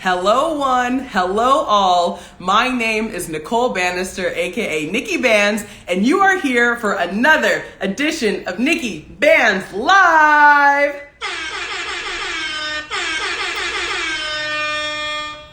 Hello one, hello all. My name is Nicole Banister, aka NIKKI BANZ, and you are here for another edition of NIKKI BANZ Live.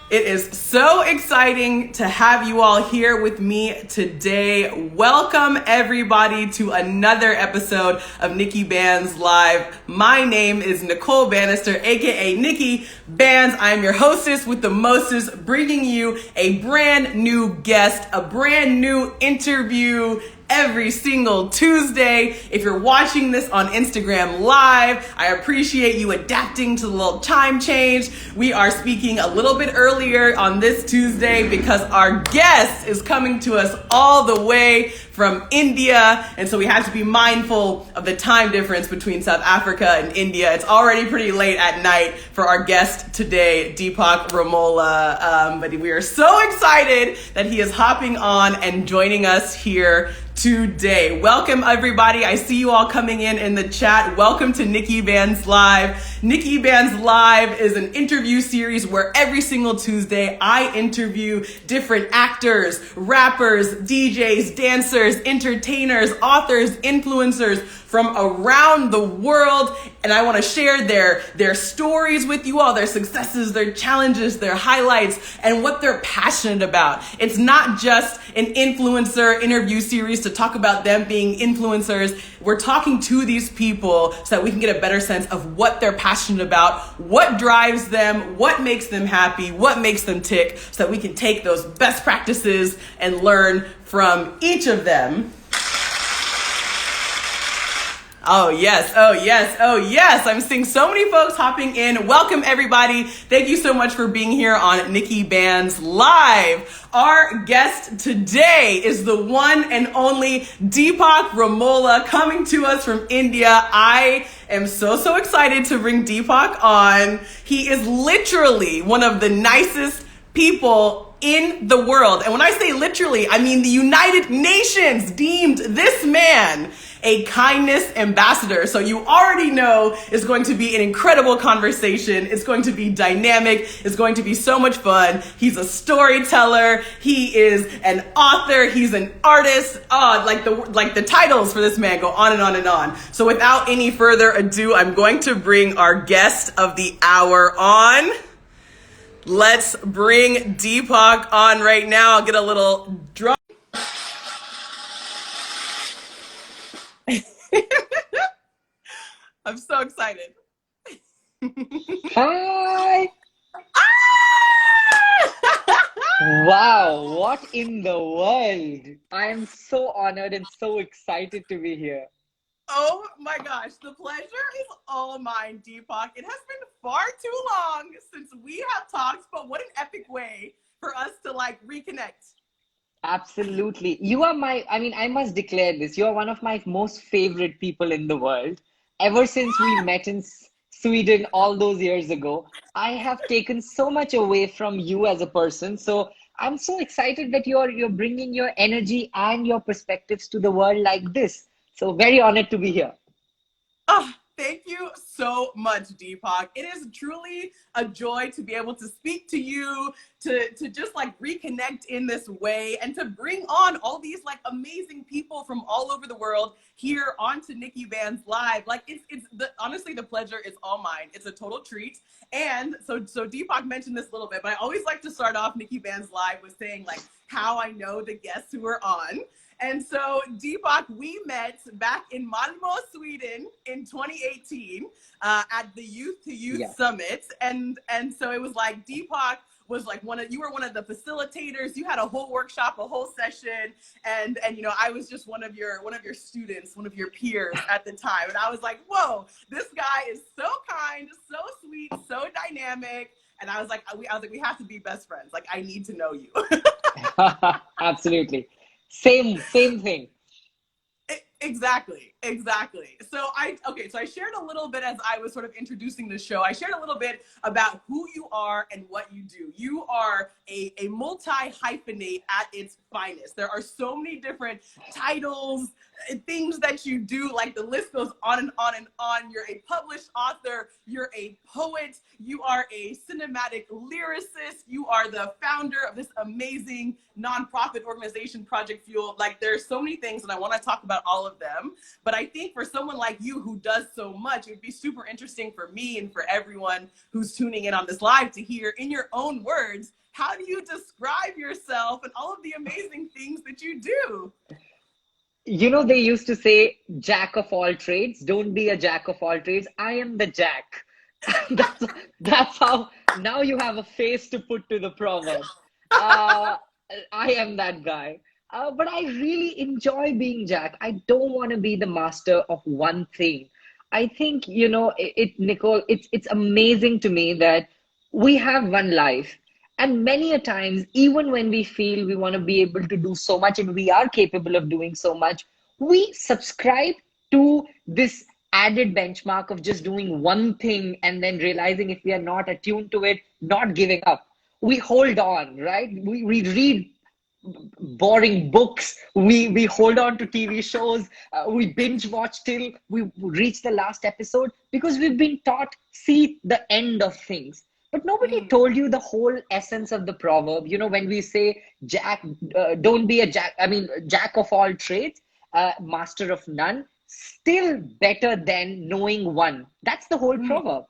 It is so exciting to have you all here with me today. Welcome everybody to another episode of NIKKI BANZ Live. My name is Nicole Banister, aka NIKKI BANZ. I am your hostess with the mostest, bringing you a brand new guest, a brand new interview every single Tuesday. If you're watching this on Instagram Live, I appreciate you adapting to the little time change. We are speaking a little bit earlier on this Tuesday because our guest is coming to us all the way from India, and so we have to be mindful of the time difference between South Africa and India. It's already pretty late at night for our guest today, Deepak Ramola, but we are so excited that he is hopping on and joining us here today. Welcome everybody. I see you all coming in the chat. Welcome to NIKKI BANZ Live. NIKKI BANZ Live is an interview series where every single Tuesday I interview different actors, rappers, DJs, dancers, entertainers, authors, influencers from around the world, and I want to share their stories with you all, their successes, their challenges, their highlights, and what they're passionate about. It's not just an influencer interview series to talk about them being influencers. We're talking to these people so that we can get a better sense of what they're passionate about, what drives them, what makes them happy, what makes them tick, so that we can take those best practices and learn from each of them. Oh yes, oh yes, oh yes. I'm seeing so many folks hopping in. Welcome everybody. Thank you so much for being here on NIKKI BANZ Live. Our guest today is the one and only Deepak Ramola, coming to us from India. I am so excited to bring Deepak on. He is literally one of the nicest people in the world. And when I say literally, I mean the United Nations deemed this man a kindness ambassador. So you already know it's going to be an incredible conversation. It's going to be dynamic. It's going to be so much fun. He's a storyteller. He is an author. He's an artist. Like the titles for this man go on and on and on. So without any further ado, I'm going to bring our guest of the hour on. Let's bring Deepak on right now. I'll get a little drum. I'm so excited. Hi! Wow, what in the world? I am so honored and so excited to be here. Oh my gosh, the pleasure is all mine, Deepak. It has been far too long since we have talked, but what an epic way for us to reconnect. Absolutely. You are I must declare this. You are one of my most favorite people in the world. Ever since we met in Sweden all those years ago, I have taken so much away from you as a person. So I'm so excited that you're bringing your energy and your perspectives to the world like this. So very honored to be here. Oh, thank you so much, Deepak. It is truly a joy to be able to speak to you, to just reconnect in this way, and to bring on all these amazing people from all over the world here onto NIKKI BANZ Live. Honestly, the pleasure is all mine. It's a total treat. And so Deepak mentioned this a little bit, but I always like to start off NIKKI BANZ Live with saying how I know the guests who are on. And so, Deepak, we met back in Malmö, Sweden in 2018 at the Youth to Youth Summit. And so it was Deepak was you were one of the facilitators. You had a whole workshop, a whole session. And I was just one of your students, one of your peers at the time. And I was like, whoa, this guy is so kind, so sweet, so dynamic. And I was like, we have to be best friends. I need to know you. Absolutely. Same thing. Exactly. Exactly. So I shared a little bit as I was sort of introducing the show. I shared a little bit about who you are and what you do. You are a multi-hyphenate at its finest. There are so many different titles, things that you do, like the list goes on and on and on. You're a published author, you're a poet, you are a cinematic lyricist, you are the founder of this amazing nonprofit organization, Project Fuel. Like, there's so many things, and I want to talk about all of them. But I think for someone like you who does so much, it would be super interesting for me and for everyone who's tuning in on this live to hear in your own words, how do you describe yourself and all of the amazing things that you do? You know, they used to say, jack of all trades, don't be a jack of all trades. I am the jack. that's, that's how, now you have a face to put to the proverb. I am that guy. But I really enjoy being Jack. I don't want to be the master of one thing. I think, Nicole, it's amazing to me that we have one life. And many a times, even when we feel we want to be able to do so much and we are capable of doing so much, we subscribe to this added benchmark of just doing one thing and then realizing if we are not attuned to it, not giving up. We hold on, right? We read boring books, we hold on to TV shows, we binge watch till we reach the last episode because we've been taught see the end of things. But nobody told you the whole essence of the proverb. You know, when we say jack, don't be a jack, I mean, jack of all trades, master of none, still better than knowing one. That's the whole proverb.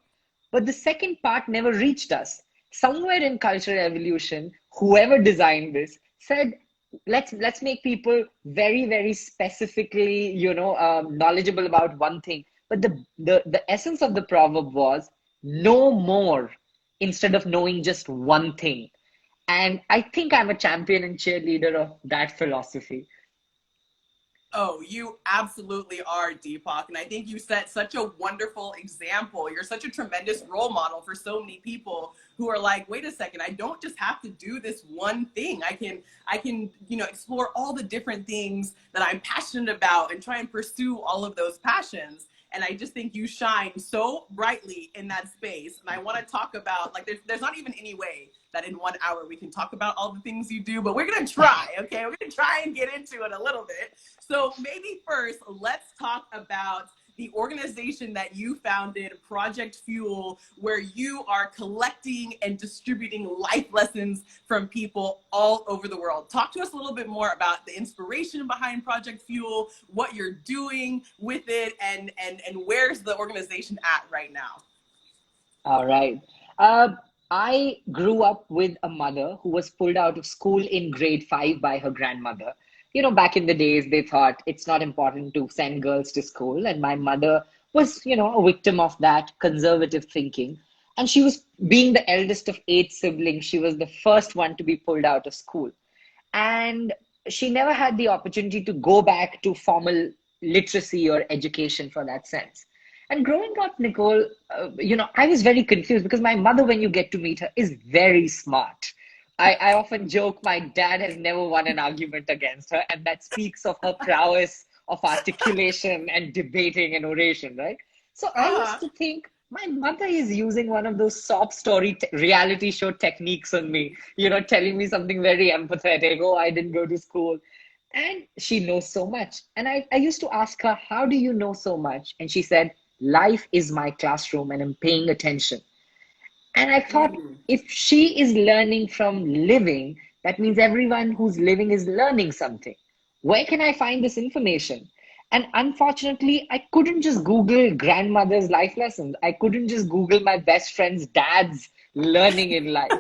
But the second part never reached us. Somewhere in cultural evolution, whoever designed this said, let's make people very, very specifically, knowledgeable about one thing. But the essence of the proverb was know more instead of knowing just one thing. And I think I'm a champion and cheerleader of that philosophy. Oh, you absolutely are, Deepak. And I think you set such a wonderful example. You're such a tremendous role model for so many people who are like, wait a second, I don't just have to do this one thing. I can, explore all the different things that I'm passionate about and try and pursue all of those passions. And I just think you shine so brightly in that space. And I want to talk about, like, there's not even any way that in 1 hour we can talk about all the things you do, but we're going to try, okay? We're going to try and get into it a little bit. So maybe first, let's talk about the organization that you founded, Project Fuel, where you are collecting and distributing life lessons from people all over the world. Talk to us a little bit more about the inspiration behind Project Fuel, what you're doing with it, and where's the organization at right now? All right. I grew up with a mother who was pulled out of school in grade 5 by her grandmother. You know, back in the days, they thought it's not important to send girls to school. And my mother was, a victim of that conservative thinking. And she was, being the eldest of 8 siblings, she was the first one to be pulled out of school. And she never had the opportunity to go back to formal literacy or education for that sense. And growing up, Nicole, I was very confused because my mother, when you get to meet her, is very smart. I often joke my dad has never won an argument against her, and that speaks of her prowess of articulation and debating and oration, right? So I used to think my mother is using one of those sob story reality show techniques on me, telling me something very empathetic. Oh, I didn't go to school. And she knows so much. And I used to ask her, how do you know so much? And she said, life is my classroom and I'm paying attention. And I thought, if she is learning from living, that means everyone who's living is learning something. Where can I find this information? And unfortunately, I couldn't just Google grandmother's life lessons. I couldn't just Google my best friend's dad's learning in life.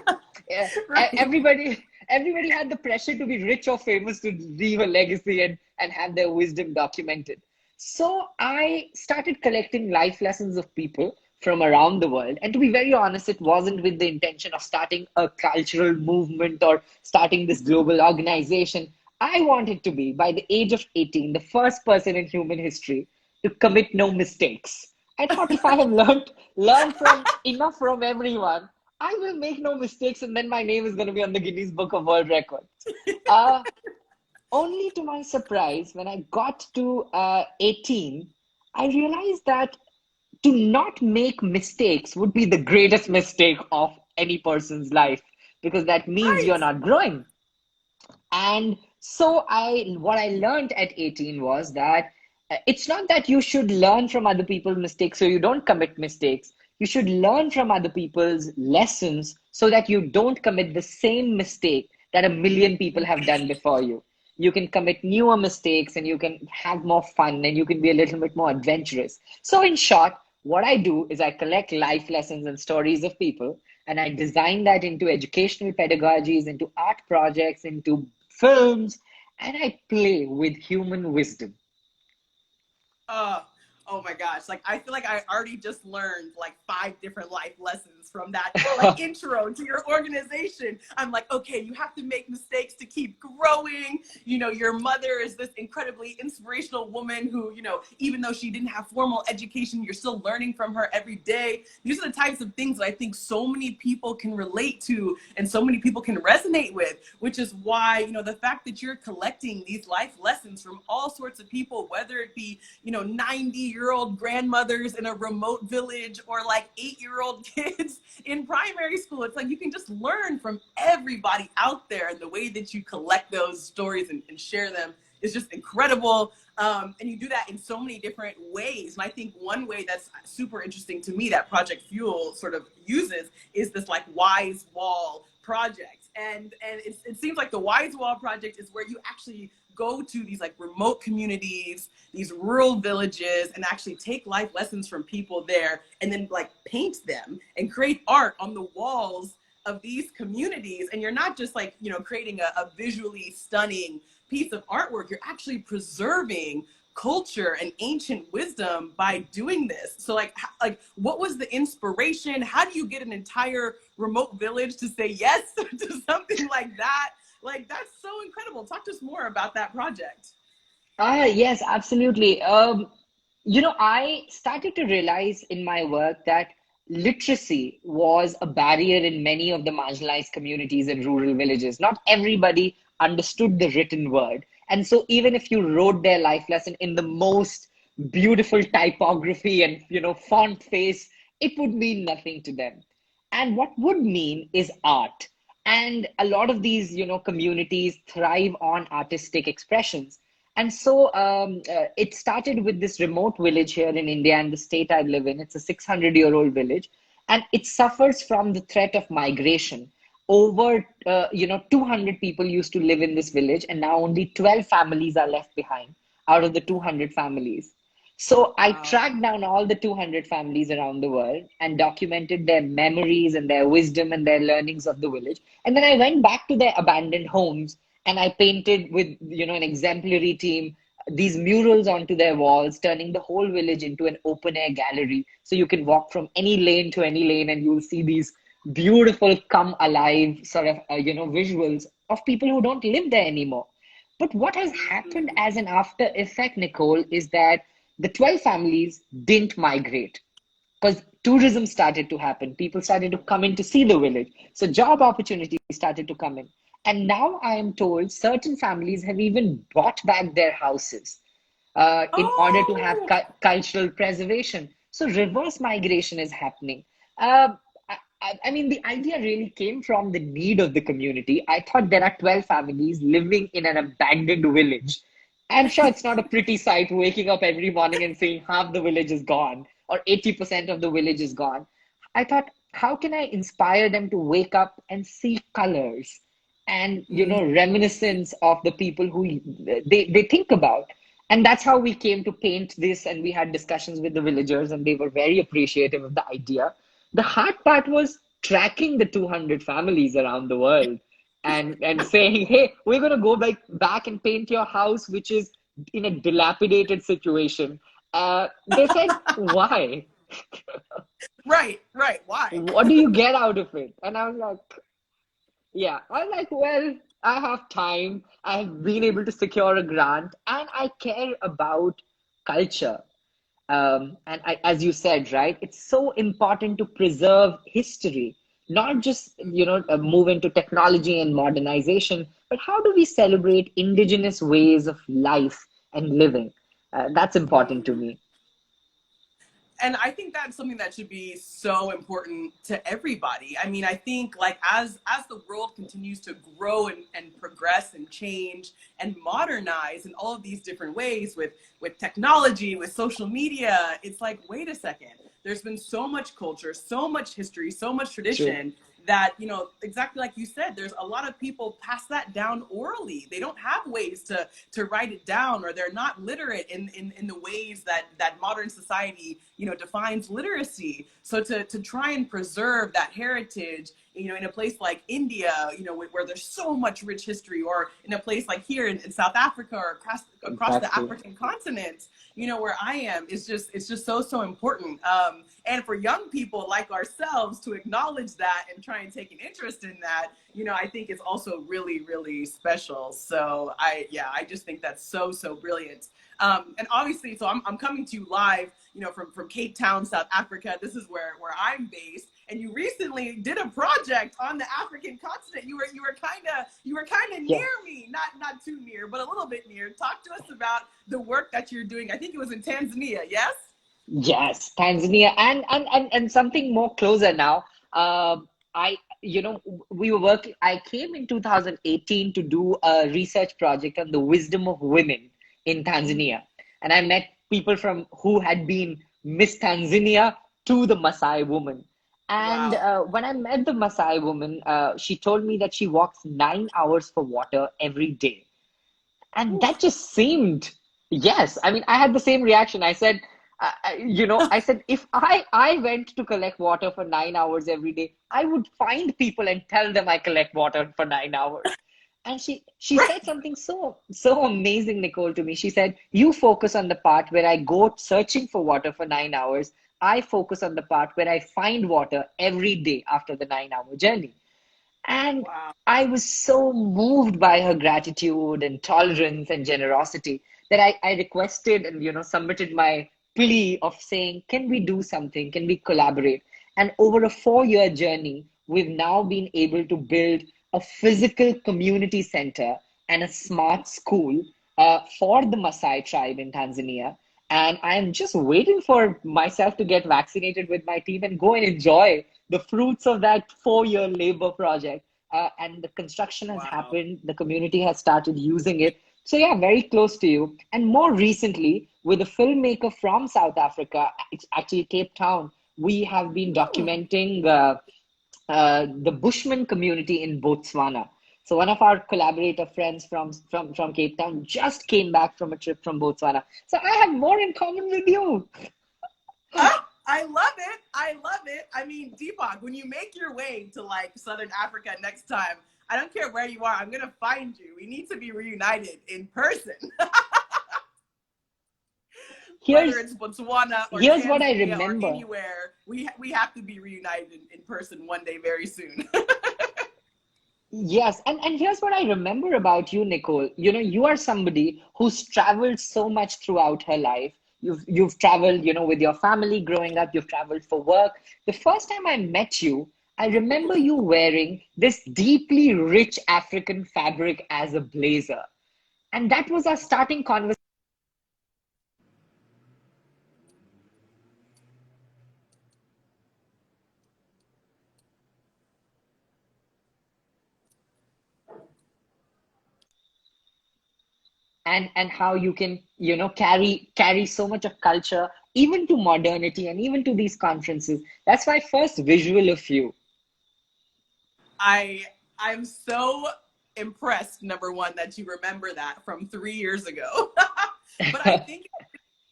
Right. Everybody had the pressure to be rich or famous to leave a legacy and have their wisdom documented. So I started collecting life lessons of people from around the world. And to be very honest, it wasn't with the intention of starting a cultural movement or starting this global organization. I wanted to be, by the age of 18, the first person in human history to commit no mistakes. I thought if I have learned from enough from everyone, I will make no mistakes, and then my name is going to be on the Guinness Book of World Records. only to my surprise, when I got to 18, I realized that to not make mistakes would be the greatest mistake of any person's life, because that means Right. you're not growing. And so what I learned at 18 was that it's not that you should learn from other people's mistakes so you don't commit mistakes. You should learn from other people's lessons so that you don't commit the same mistake that a million people have done before you. You can commit newer mistakes and you can have more fun and you can be a little bit more adventurous. So, in short, what I do is I collect life lessons and stories of people and I design that into educational pedagogies, into art projects, into films, and I play with human wisdom. Uh, oh my gosh. Like, I feel like I already just learned like 5 different life lessons from that, like, intro to your organization. I'm like, okay, you have to make mistakes to keep growing. You know, your mother is this incredibly inspirational woman who, you know, even though she didn't have formal education, you're still learning from her every day. These are the types of things that I think so many people can relate to and so many people can resonate with, which is why, you know, the fact that you're collecting these life lessons from all sorts of people, whether it be, you know, 90-year-old grandmothers in a remote village or like 8-year-old kids in primary school. It's like you can just learn from everybody out there, and the way that you collect those stories and share them is just incredible. And you do that in so many different ways. And I think one way that's super interesting to me that Project Fuel sort of uses is this like Wise Wall project. And it seems like the Wise Wall project is where you actually go to these like remote communities, these rural villages, and actually take life lessons from people there and then like paint them and create art on the walls of these communities. And you're not just like, you know, creating a visually stunning piece of artwork, you're actually preserving culture and ancient wisdom by doing this. So like what was the inspiration? How do you get an entire remote village to say yes to something like that? Like, that's so incredible. Talk to us more about that project. Yes, absolutely. I started to realize in my work that literacy was a barrier in many of the marginalized communities in rural villages. Not everybody understood the written word. And so even if you wrote their life lesson in the most beautiful typography and, font face, it would mean nothing to them. And what would mean is art. And a lot of these, communities thrive on artistic expressions. And so it started with this remote village here in India and the state I live in. It's a 600-year-old village, and it suffers from the threat of migration. Over, 200 people used to live in this village, and now only 12 families are left behind out of the 200 families. So I Wow. tracked down all the 200 families around the world and documented their memories and their wisdom and their learnings of the village. And then I went back to their abandoned homes and I painted with, an exemplary team, these murals onto their walls, turning the whole village into an open air gallery. So you can walk from any lane to any lane and you'll see these beautiful come alive sort of, visuals of people who don't live there anymore. But what has happened as an after effect, Nicole, is that the 12 families didn't migrate because tourism started to happen. People started to come in to see the village. So job opportunities started to come in. And now I am told certain families have even bought back their houses in order to have Oh, cultural preservation. So reverse migration is happening. Uh, I mean, the idea really came from the need of the community. I thought there are 12 families living in an abandoned village. I'm sure it's not a pretty sight waking up every morning and seeing half the village is gone or 80% of the village is gone. I thought, how can I inspire them to wake up and see colors and, reminiscence of the people who they think about? And that's how we came to paint this. And we had discussions with the villagers, and they were very appreciative of the idea. The hard part was tracking the 200 families around the world and saying, hey, we're going to go back and paint your house, which is in a dilapidated situation. They said, why? right. Why? What do you get out of it? And I was like, yeah. I was like, well, I have time. I have been able to secure a grant, and I care about culture. And as you said, right, it's so important to preserve history. not just, move into technology and modernization, but how do we celebrate indigenous ways of life and living? That's important to me. And I think that's something that should be so important to everybody. I mean, I think like as the world continues to grow and progress and change and modernize in all of these different ways with technology, with social media, it's like, wait a second, there's been so much culture, so much history, so much True. tradition that, exactly like you said, there's a lot of people pass that down orally. They don't have ways to write it down, or they're not literate in the ways that modern society, defines literacy. So to try and preserve that heritage, in a place like India, where there's so much rich history, or in a place like here in South Africa, or across the Exactly. African continent, where I am, it's just so important. And for young people like ourselves to acknowledge that and try and take an interest in that, I think it's also really, really special. So I just think that's so brilliant. And obviously, so I'm coming to you live, from Cape Town, South Africa. This is where I'm based. And you recently did a project on the African continent. You were kind of Yeah. near me, not too near, but a little bit near. Talk to us about the work that you're doing. I think it was in Tanzania. Yes. Yes, Tanzania, and something more closer now. I, we were working. I came in 2018 to do a research project on the wisdom of women in Tanzania, and I met people from who had been Miss Tanzania to the Maasai woman. And Wow. when I met the Maasai woman, she told me that she walks 9 hours for water every day. And Oof. that just seemed, yes. I mean, I had the same reaction. I said, I said, if I went to collect water for 9 hours every day, I would find people and tell them I collect water for 9 hours. And she said something so amazing, Nicole, to me. She said, "You focus on the part where I go searching for water for 9 hours. I focus on the part where I find water every day after the 9 hour journey." And Wow. I was so moved by her gratitude and tolerance and generosity that I requested and submitted my plea of saying, can we do something? Can we collaborate? And over a 4 year journey, we've now been able to build a physical community center and a smart school for the Maasai tribe in Tanzania. And I'm just waiting for myself to get vaccinated with my team and go and enjoy the fruits of that 4 year labor project. And the construction has Wow. happened, the community has started using it. So, yeah, very close to you. And more recently, with a filmmaker from South Africa, it's actually Cape Town, we have been Mm. documenting the Bushman community in Botswana. So one of our collaborator friends from Cape Town just came back from a trip from Botswana. So I have more in common with you. I love it. I love it. I mean, Deepak, when you make your way to like Southern Africa next time, I don't care where you are, I'm gonna find you. We need to be reunited in person. Whether Here's it's Botswana or here's what I Tanzania or remember. anywhere, we have to be reunited in person one day very soon. Yes, and here's what I remember about you, Nicole. You are somebody who's traveled so much throughout her life. You've traveled, with your family growing up, you've traveled for work. The first time I met you, I remember you wearing this deeply rich African fabric as a blazer. And that was our starting conversation. And how you can carry so much of culture even to modernity and even to these conferences. That's my first visual of you. I I'm so impressed, number one, that you remember that from 3 years ago. But I think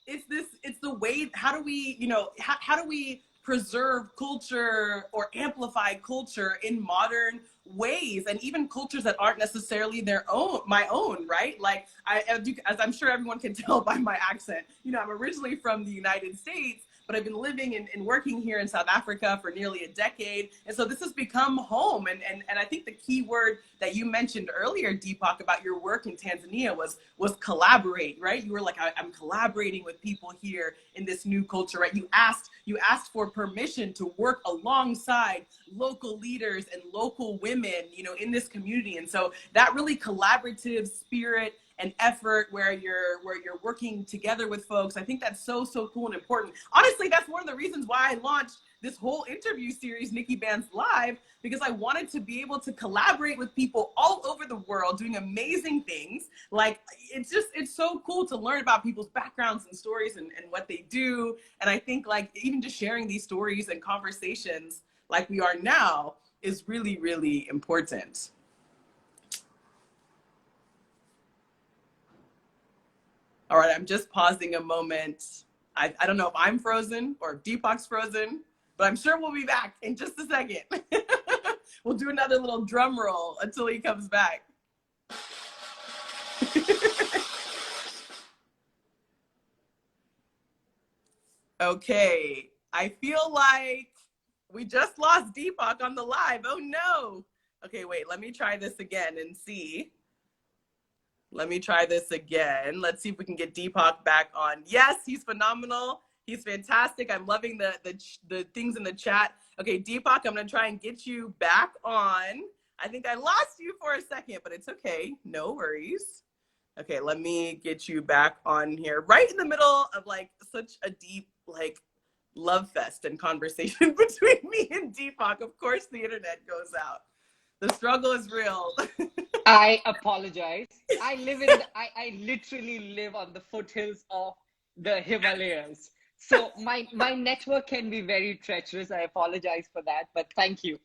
it's the way, how do we, how do we preserve culture or amplify culture in modern ways, and even cultures that aren't necessarily my own, right? Like as I'm sure everyone can tell by my accent, I'm originally from the United States, but I've been living and working here in South Africa for nearly a decade. And so this has become home. And I think the key word that you mentioned earlier, Deepak, about your work in Tanzania was collaborate, right? You were like, I'm collaborating with people here in this new culture, right? You asked for permission to work alongside local leaders and local women, you know, in this community. And so that really collaborative spirit and effort where you're working together with folks, I think that's so cool and important. Honestly, that's one of the reasons why I launched this whole interview series, NIKKI BANZ Live, because I wanted to be able to collaborate with people all over the world doing amazing things. Like, it's so cool to learn about people's backgrounds and stories and what they do. And I think, like, even just sharing these stories and conversations like we are now is really, really important. All right, I'm just pausing a moment. I don't know if I'm frozen or if Deepak's frozen, but I'm sure we'll be back in just a second. We'll do another little drum roll until he comes back. Okay, I feel like we just lost Deepak on the live. Oh no. Okay, wait, let me try this again and see. Let me try this again. Let's see if we can get Deepak back on. Yes, he's phenomenal. He's fantastic. I'm loving the things in the chat. Okay, Deepak, I'm gonna try and get you back on. I think I lost you for a second, but it's okay. No worries. Okay, let me get you back on here. Right in the middle of like such a deep like love fest and conversation between me and Deepak. Of course the internet goes out. The struggle is real. I apologize. I literally live on the foothills of the Himalayas. So my network can be very treacherous. I apologize for that, but thank you.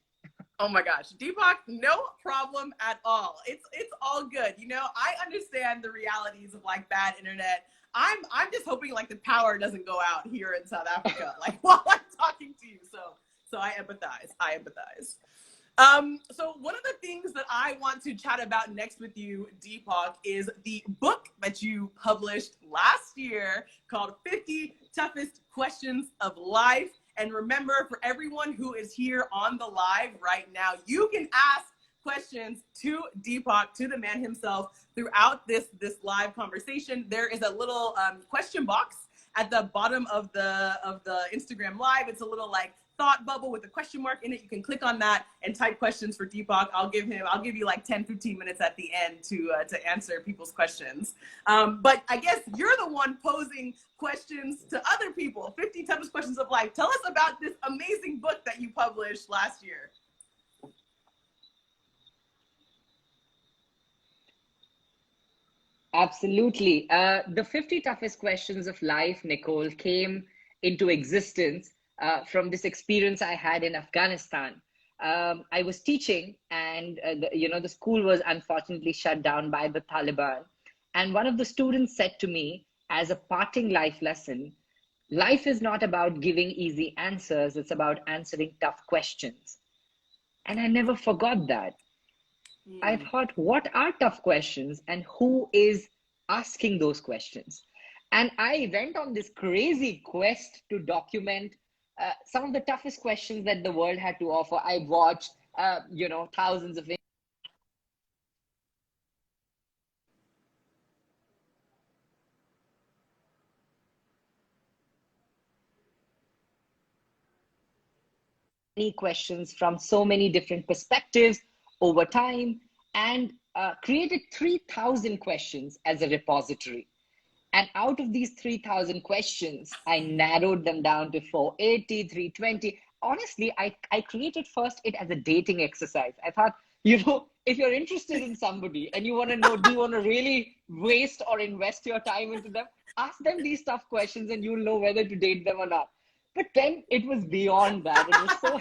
Oh my gosh, Deepak, no problem at all. It's all good. You know, I understand the realities of like bad internet. I'm just hoping like the power doesn't go out here in South Africa, like while I'm talking to you. So I empathize. So one of the things that I want to chat about next with you, Deepak, is the book that you published last year called 50 Toughest Questions of Life. And remember, for everyone who is here on the live right now, you can ask questions to Deepak, to the man himself, throughout this live conversation. There is a little question box at the bottom of the Instagram live. It's a little like thought bubble with a question mark in it. You can click on that and type questions for Deepak. I'll give you like 10-15 minutes at the end to answer people's questions. But I guess you're the one posing questions to other people. 50 Toughest Questions of Life. Tell us about this amazing book that you published last year. Absolutely. The 50 Toughest Questions of Life, Nicole, came into existence from this experience I had in Afghanistan. I was teaching, and the school was unfortunately shut down by the Taliban. And one of the students said to me, as a parting life lesson, life is not about giving easy answers, it's about answering tough questions. And I never forgot that. I thought, what are tough questions and who is asking those questions? And I went on this crazy quest to document some of the toughest questions that the world had to offer. I watched, thousands of questions from so many different perspectives over time, and created 3,000 questions as a repository. And out of these 3,000 questions, I narrowed them down to 480, 320. Honestly, I created first it as a dating exercise. I thought, if you're interested in somebody and you want to know, do you want to really waste or invest your time into them? Ask them these tough questions and you'll know whether to date them or not. But then it was beyond that. It was so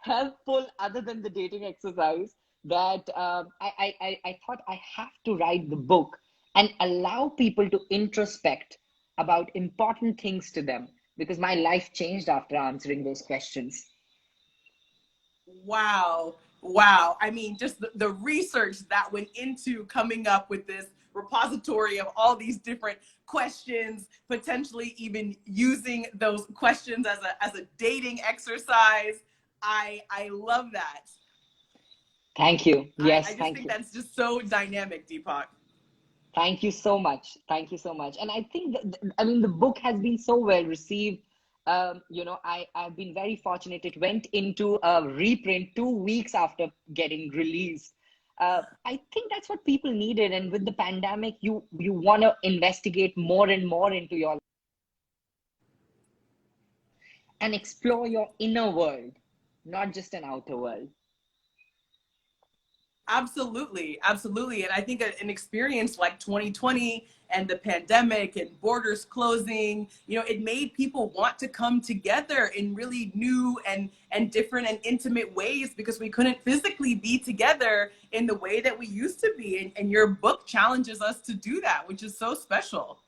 helpful, other than the dating exercise, that I thought I have to write the book and allow people to introspect about important things to them, because my life changed after answering those questions. Wow. Wow. I mean, just the research that went into coming up with this repository of all these different questions, potentially even using those questions as a dating exercise. I love that. Thank you. I Yes, just thank think you. that's just so dynamic, Deepak. Thank you so much. Thank you so much. And I think that, I mean, the book has been so well received. I've been very fortunate. It went into a reprint 2 weeks after getting released. I think that's what people needed. And with the pandemic, you want to investigate more and more into your and explore your inner world, not just an outer world. Absolutely, absolutely. And I think an experience like 2020 and the pandemic and borders closing, it made people want to come together in really new and different and intimate ways because we couldn't physically be together in the way that we used to be. And your book challenges us to do that, which is so special.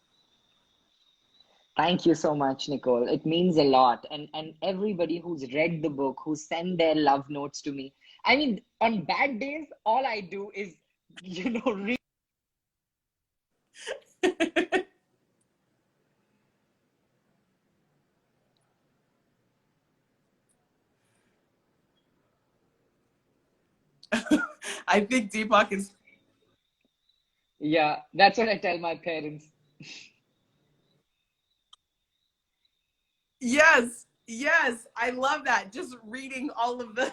Thank you so much, Nicole. It means a lot. And everybody who's read the book, who send their love notes to me. I mean, on bad days, all I do is, read. I think Deepak is. Yeah, that's what I tell my parents. Yes, yes, I love that. Just reading all of the,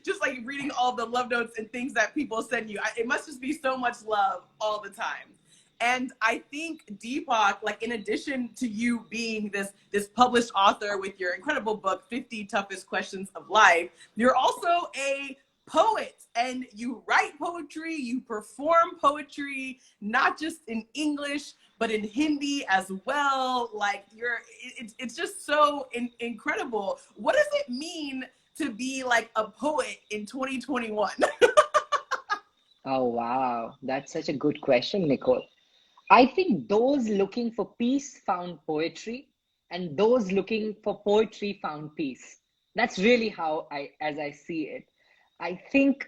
just like reading all the love notes and things that people send you. It must just be so much love all the time. And I think Deepak, like in addition to you being this published author with your incredible book, 50 Toughest Questions of Life, you're also a poet and you write poetry, you perform poetry, not just in English, but in Hindi as well. Like it's just so incredible. What does it mean to be like a poet in 2021? Oh, wow. That's such a good question, Nicole. I think those looking for peace found poetry, and those looking for poetry found peace. That's really how as I see it. I think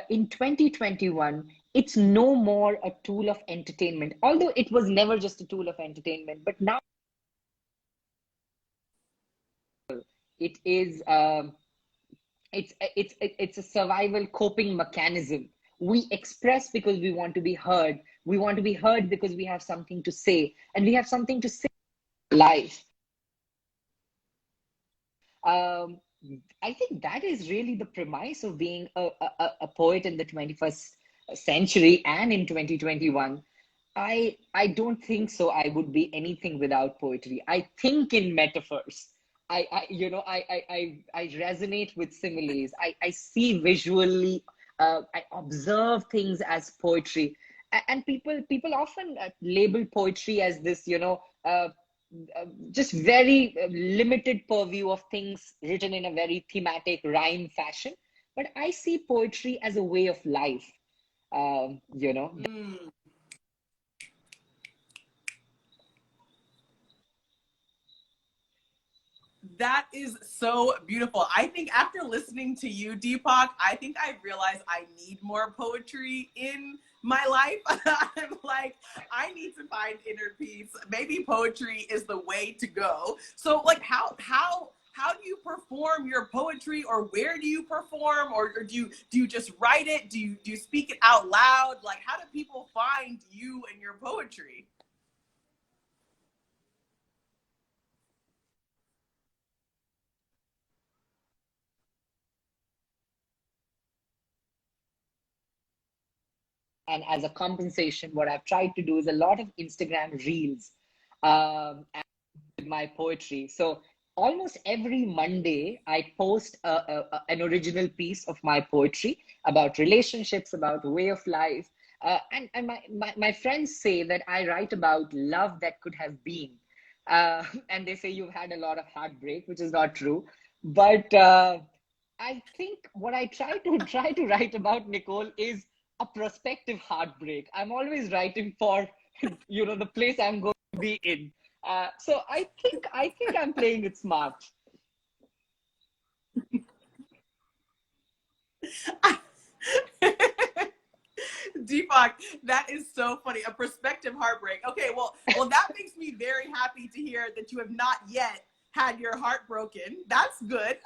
in 2021, it's no more a tool of entertainment, although it was never just a tool of entertainment, but now it is. It's a survival coping mechanism. We express because we want to be heard. We want to be heard because we have something to say, and we have something to say live. Um, I think that is really the premise of being a poet in the 21st century and in 2021. I don't think so. I would be anything without poetry. I think in metaphors. I resonate with similes. I see visually. I observe things as poetry, and people often label poetry as this, just very limited purview of things written in a very thematic rhyme fashion. But I see poetry as a way of life. Um, you know, Mm. That is so beautiful. I think after listening to you, Deepak, I think I realized I need more poetry in my life. I'm like, I need to find inner peace. Maybe poetry is the way to go. So like how do you perform your poetry, or where do you perform, or do you just write it? Do you speak it out loud? Like how do people find you and your poetry? and as a compensation, what I've tried to do is a lot of Instagram reels with my poetry. So almost every Monday, I post an original piece of my poetry about relationships, about way of life. And my friends say that I write about love that could have been. And they say you've had a lot of heartbreak, which is not true. But I think what I try to write about, Nicole, is a prospective heartbreak. I'm always writing for, the place I'm going to be in. So I think I'm playing it smart. Deepak, that is so funny. A prospective heartbreak. Okay, well, that makes me very happy to hear that you have not yet had your heart broken. That's good.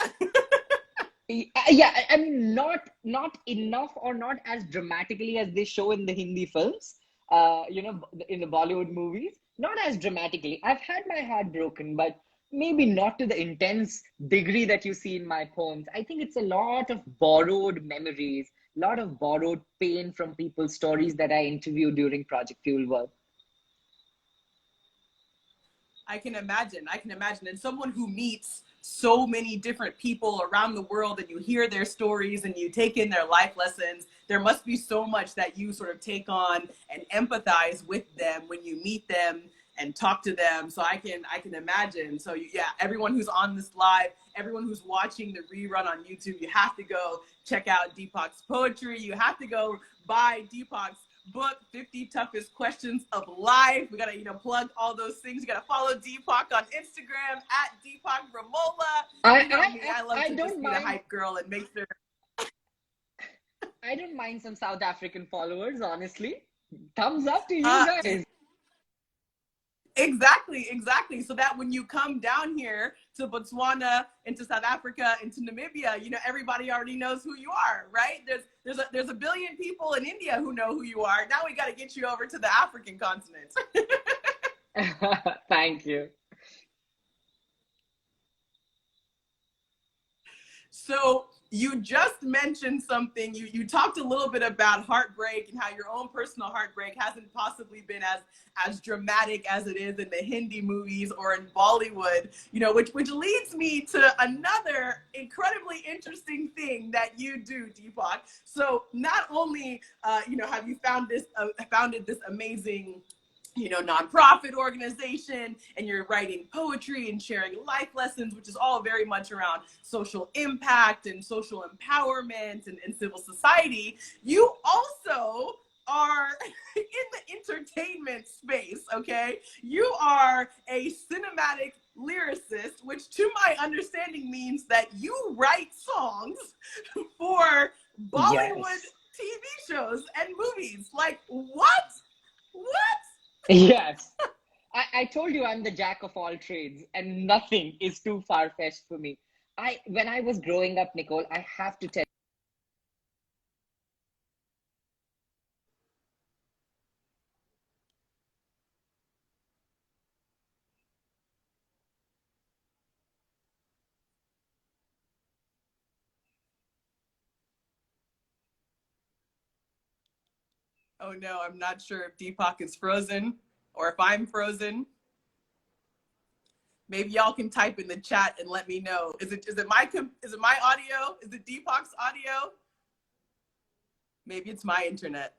Yeah, I mean, not enough or not as dramatically as they show in the Hindi films, in the Bollywood movies. Not as dramatically. I've had my heart broken, but maybe not to the intense degree that you see in my poems. I think it's a lot of borrowed memories, a lot of borrowed pain from people's stories that I interview during Project Fuel work. I can imagine. I can imagine. And someone who meets so many different people around the world and you hear their stories and you take in their life lessons, there must be so much that you sort of take on and empathize with them when you meet them and talk to them. So I can imagine. So yeah, everyone who's on this live, everyone who's watching the rerun on YouTube, you have to go check out Deepak's poetry. You have to go buy Deepak's book, 50 Toughest Questions of Life. We gotta, plug all those things. You gotta follow Deepak on Instagram at Deepak Ramola. You know me, I love to just be the hype girl and make sure. I don't mind some South African followers, honestly. Thumbs up to you guys. Exactly. So that when you come down here to Botswana, into South Africa, into Namibia, everybody already knows who you are, right? There's a billion people in India who know who you are. Now we got to get you over to the African continent. Thank you. So you just mentioned something. You talked a little bit about heartbreak and how your own personal heartbreak hasn't possibly been as dramatic as it is in the Hindi movies or in Bollywood, which leads me to another incredibly interesting thing that you do, Deepak. So not only have you founded this amazing nonprofit organization, and you're writing poetry and sharing life lessons, which is all very much around social impact and social empowerment and civil society. You also are in the entertainment space, okay? You are a cinematic lyricist, which to my understanding means that you write songs for Bollywood TV shows and movies. Like, what? Yes. I told you I'm the jack of all trades and nothing is too far-fetched for me. When I was growing up, Nicole, I have to tell Oh no, I'm not sure if Deepak is frozen or if I'm frozen. Maybe y'all can type in the chat and let me know. Is it my audio? Is it Deepak's audio? Maybe it's my internet.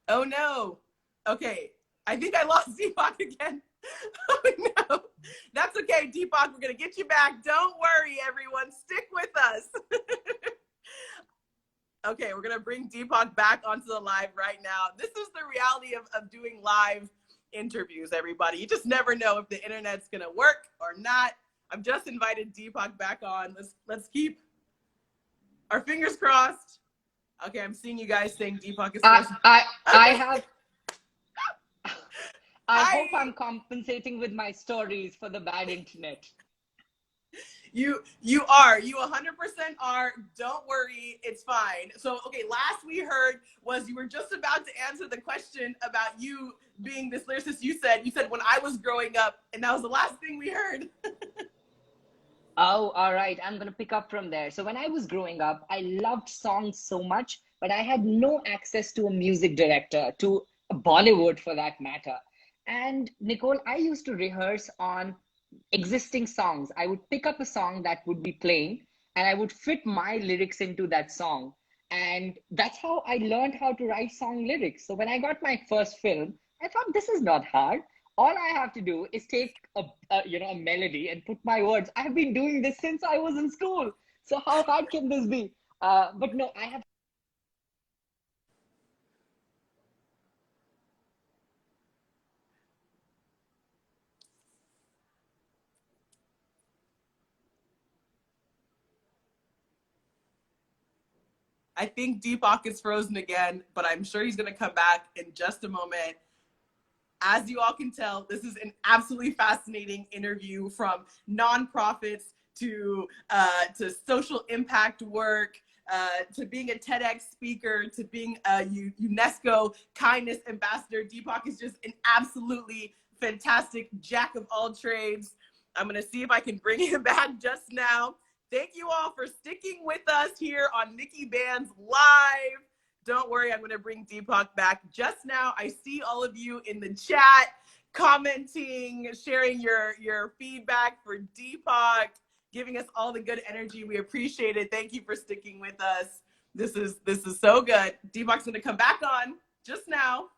Oh no. Okay. I think I lost Deepak again. Oh no. That's okay, Deepak. We're gonna get you back. Don't worry, everyone. Stick with us. Okay, we're gonna bring Deepak back onto the live right now. This is the reality of doing live interviews, everybody. You just never know if the internet's gonna work or not. I've just invited Deepak back on. Let's keep our fingers crossed. Okay, I'm seeing you guys saying Deepak is first. I hope I'm compensating with my stories for the bad internet. You are. You 100% are. Don't worry. It's fine. So, okay, last we heard was you were just about to answer the question about you being this lyricist. You said when I was growing up, and that was the last thing we heard. Oh, all right. I'm going to pick up from there. So when I was growing up, I loved songs so much, but I had no access to a music director, to Bollywood for that matter. And Nicole, I used to rehearse on existing songs. I would pick up a song that would be playing and I would fit my lyrics into that song. And that's how I learned how to write song lyrics. So when I got my first film, I thought this is not hard. All I have to do is take a melody and put my words. I've been doing this since I was in school. So how hard can this be? But no, I have I think Deepak is frozen again, but I'm sure he's going to come back in just a moment. As you all can tell, this is an absolutely fascinating interview, from nonprofits to social impact work, to being a TEDx speaker, to being a UNESCO Kindness Ambassador. Deepak is just an absolutely fantastic jack of all trades. I'm going to see if I can bring him back just now. Thank you all for sticking with us here on NIKKI BANZ Live. Don't worry, I'm going to bring Deepak back just now. I see all of you in the chat commenting, sharing your feedback for Deepak, giving us all the good energy. We appreciate it. Thank you for sticking with us. This is so good. Deepak's going to come back on just now.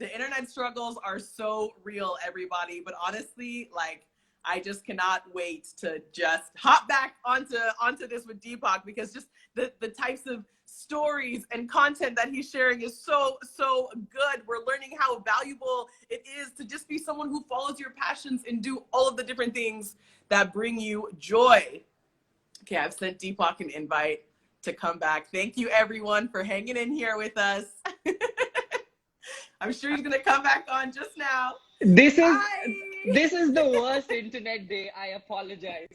The internet struggles are so real, everybody. But honestly, like, I just cannot wait to just hop back onto this with Deepak, because just the types of stories and content that he's sharing is so good. We're learning how valuable it is to just be someone who follows your passions and do all of the different things that bring you joy. Okay, I've sent Deepak an invite to come back. Thank you, everyone, for hanging in here with us. I'm sure he's gonna come back on just now. This is the worst internet day. I apologize.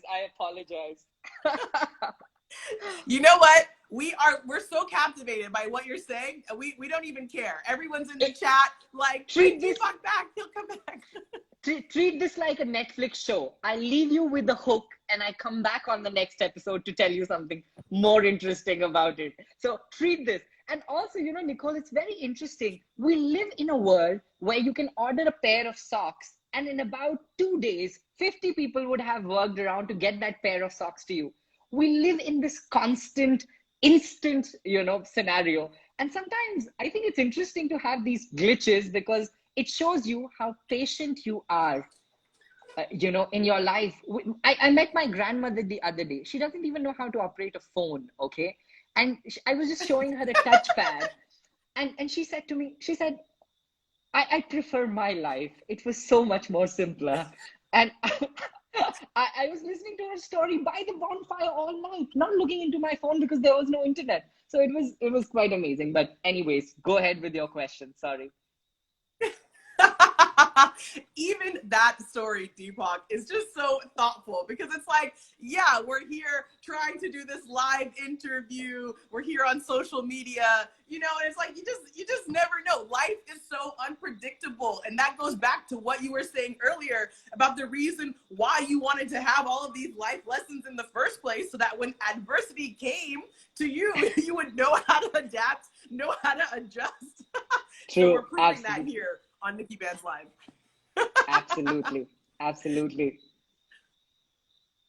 You know what? We're so captivated by what you're saying. We don't even care. Everyone's in the chat like, bring Deepak back. He'll come back. Treat this like a Netflix show. I leave you with the hook and I come back on the next episode to tell you something more interesting about it. So treat this. And also, you know, Nicole, it's very interesting. We live in a world where you can order a pair of socks, and in about 2 days, 50 people would have worked around to get that pair of socks to you. We live in this constant, instant, you know, scenario. And sometimes I think it's interesting to have these glitches, because it shows you how patient you are, you know, in your life. I met my grandmother the other day. She doesn't even know how to operate a phone, okay? And I was just showing her the touchpad. And she said to me, she said, I prefer my life. It was so much more simpler. And I was listening to her story by the bonfire all night, not looking into my phone because there was no internet. So it was quite amazing. But anyways, go ahead with your question. Sorry. Even that story, Deepak, is just so thoughtful, because it's like, yeah, we're here trying to do this live interview. We're here on social media, you know, and it's like, you just never know. Life is so unpredictable. And that goes back to what you were saying earlier about the reason why you wanted to have all of these life lessons in the first place, so that when adversity came to you, you would know how to adapt, know how to adjust. True. So we're proving Absolutely. that here on NIKKI BANZ Live. Absolutely.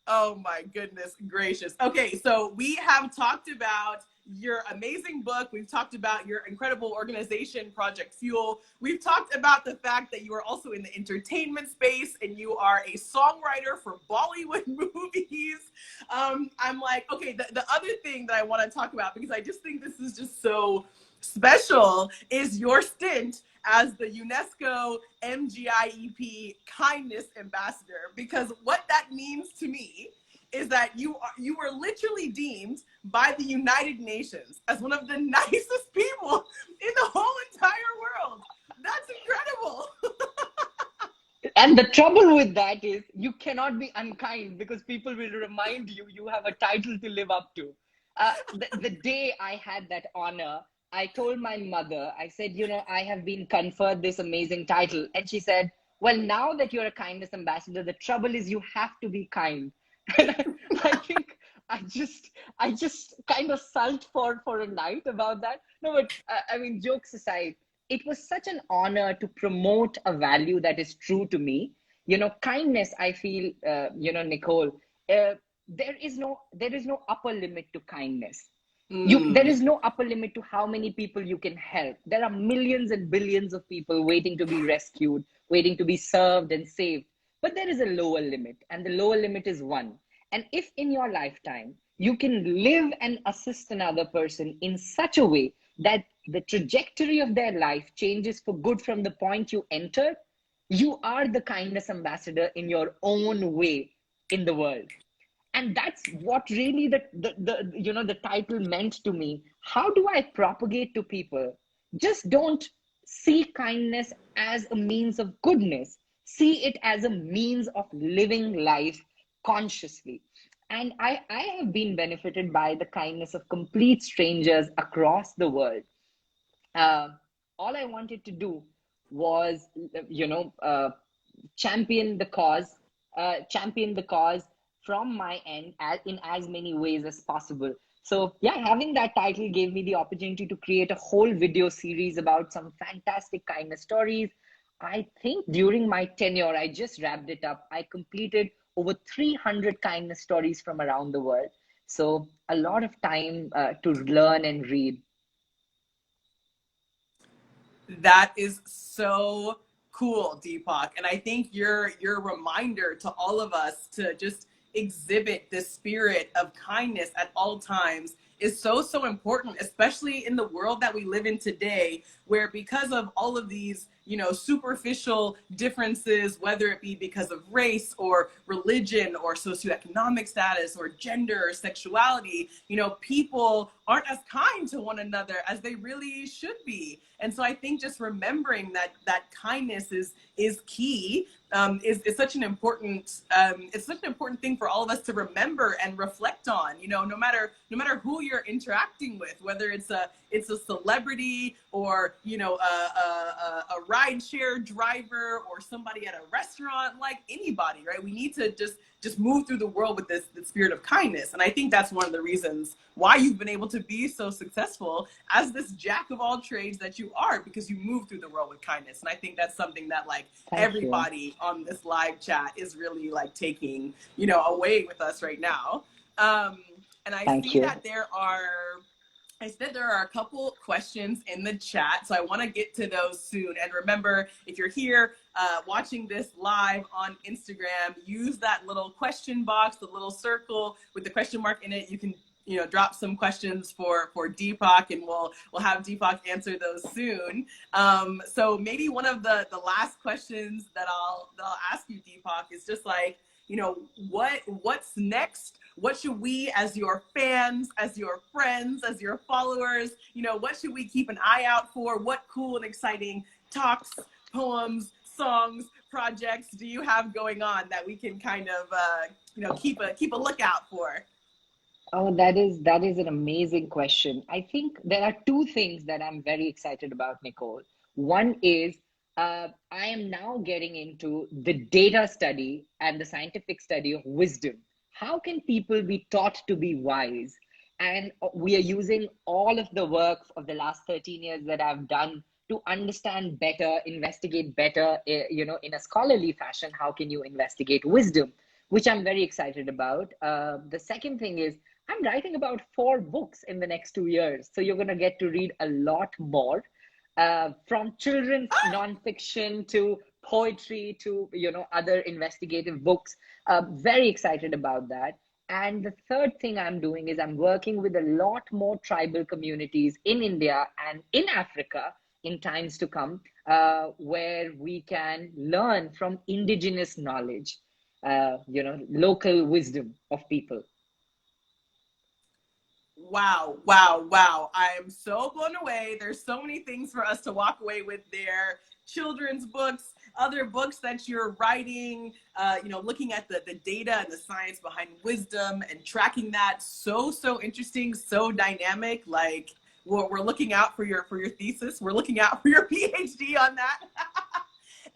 Oh my goodness gracious. Okay, so we have talked about your amazing book. We've talked about your incredible organization, Project Fuel. We've talked about the fact that you are also in the entertainment space and you are a songwriter for Bollywood movies. I'm like, okay, the other thing that I want to talk about, because I just think this is just so special, is your stint as the UNESCO MGIEP Kindness Ambassador. Because what that means to me is that you were literally deemed by the United Nations as one of the nicest people in the whole entire world. That's incredible. And the trouble with that is you cannot be unkind, because people will remind you you have a title to live up to. The day I had that honor, I told my mother, I said, you know, I have been conferred this amazing title. And she said, well, now that you're a kindness ambassador, the trouble is you have to be kind. And I think I just kind of sulked for a night about that. No, but I mean, jokes aside, it was such an honor to promote a value that is true to me. You know, kindness, I feel, you know, Nicole, there is no upper limit to kindness. There is no upper limit to how many people you can help. There are millions and billions of people waiting to be rescued, waiting to be served and saved. But there is a lower limit, and the lower limit is one. And if in your lifetime you can live and assist another person in such a way that the trajectory of their life changes for good from the point you entered, You are the kindness ambassador in your own way in the world. And that's what really the title meant to me. How do I propagate to people? Just don't see kindness as a means of goodness. See it as a means of living life consciously. And I have been benefited by the kindness of complete strangers across the world. uh, all I wanted to do was, you know, champion the cause from my end in as many ways as possible. So yeah, having that title gave me the opportunity to create a whole video series about some fantastic kindness stories. I think during my tenure, I just wrapped it up. I completed over 300 kindness stories from around the world. So a lot of time to learn and read. That is so cool, Deepak. And I think your reminder to all of us to just exhibit this spirit of kindness at all times is so important, especially in the world that we live in today, where because of all of these, superficial differences, whether it be because of race or religion or socioeconomic status or gender or sexuality, people aren't as kind to one another as they really should be. And so I think just remembering that kindness is key, is such an important it's such an important thing for all of us to remember and reflect on. No matter who you're interacting with, whether it's a celebrity or a rideshare driver or somebody at a restaurant, like anybody, right? We need to just move through the world with this spirit of kindness. And I think that's one of the reasons why you've been able to be so successful as this jack of all trades that you are, because you move through the world with kindness. And I think that's something that Thank you. everybody on this live chat is really taking, away with us right now. And I Thank see you. that I said there are a couple questions in the chat, so I want to get to those soon. And remember, if you're here watching this live on Instagram, use that little question box, the little circle with the question mark in it. You can drop some questions for Deepak, and we'll have Deepak answer those soon. So maybe one of the last questions that I'll ask you, Deepak, is just what's next? What should we, as your fans, as your friends, as your followers, what should we keep an eye out for? What cool and exciting talks, poems, songs, projects do you have going on that we can kind of keep a lookout for? Oh, that is an amazing question. I think there are two things that I'm very excited about, Nicole. One is I am now getting into the data study and the scientific study of wisdom. How can people be taught to be wise? And we are using all of the work of the last 13 years that I've done to understand better, investigate better, in a scholarly fashion. How can you investigate wisdom? Which I'm very excited about. The second thing is I'm writing about 4 books in the next 2 years. So you're going to get to read a lot more, from children's nonfiction to poetry to, other investigative books. Very excited about that. And the third thing I'm doing is I'm working with a lot more tribal communities in India and in Africa in times to come, where we can learn from indigenous knowledge, local wisdom of people. Wow, wow, wow. I am so blown away. There's so many things for us to walk away with there. Children's books, other books that you're writing, looking at the data and the science behind wisdom and tracking that. So interesting, so dynamic. Like we're looking out for your thesis. We're looking out for your PhD on that.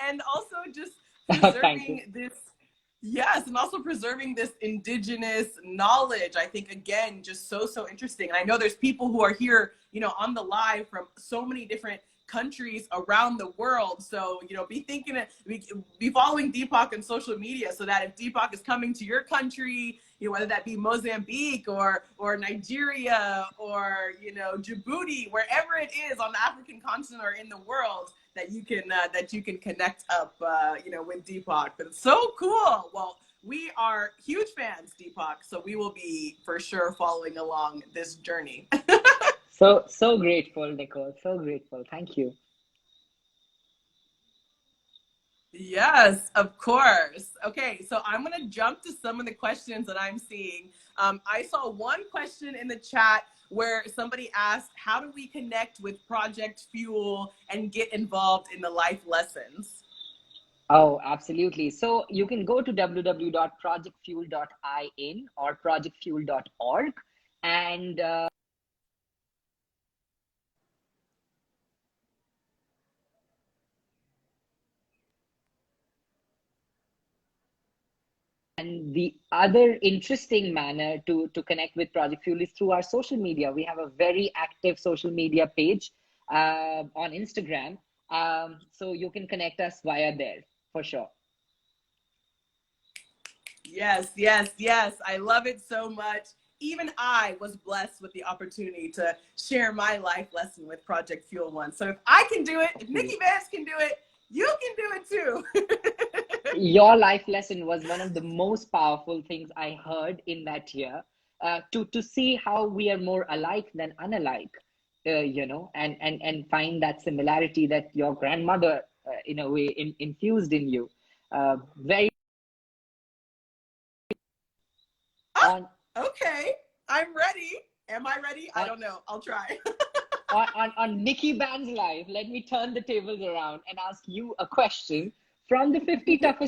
And also just Thank you. preserving this. Yes, and also preserving this indigenous knowledge. I think again, just so interesting. And I know there's people who are here, on the live from so many different countries around the world. So, be following Deepak on social media so that if Deepak is coming to your country, whether that be Mozambique or Nigeria or Djibouti, wherever it is on the African continent or in the world, that you can connect up with Deepak. But it's so cool. Well, we are huge fans, Deepak, so we will be for sure following along this journey. So grateful, Nicole. So grateful. Thank you. Yes, of course. Okay, so I'm going to jump to some of the questions that I'm seeing. I saw one question in the chat where somebody asked, how do we connect with Project Fuel and get involved in the life lessons? Oh, absolutely. So you can go to www.projectfuel.in or projectfuel.org, and the other interesting manner to connect with Project Fuel is through our social media. We have a very active social media page on Instagram. So you can connect us via there for sure. Yes, yes, yes. I love it so much. Even I was blessed with the opportunity to share my life lesson with Project Fuel One. So if I can do it, if NIKKI BANZ can do it, you can do it too. Your life lesson was one of the most powerful things I heard in that year. To see how we are more alike than unalike, and find that similarity that your grandmother, in a way, infused in you. Very Ah, on okay, I'm ready. Am I ready? I on don't know. I'll try. on NIKKI Banz Live. Let me turn the tables around and ask you a question from the 50 toughest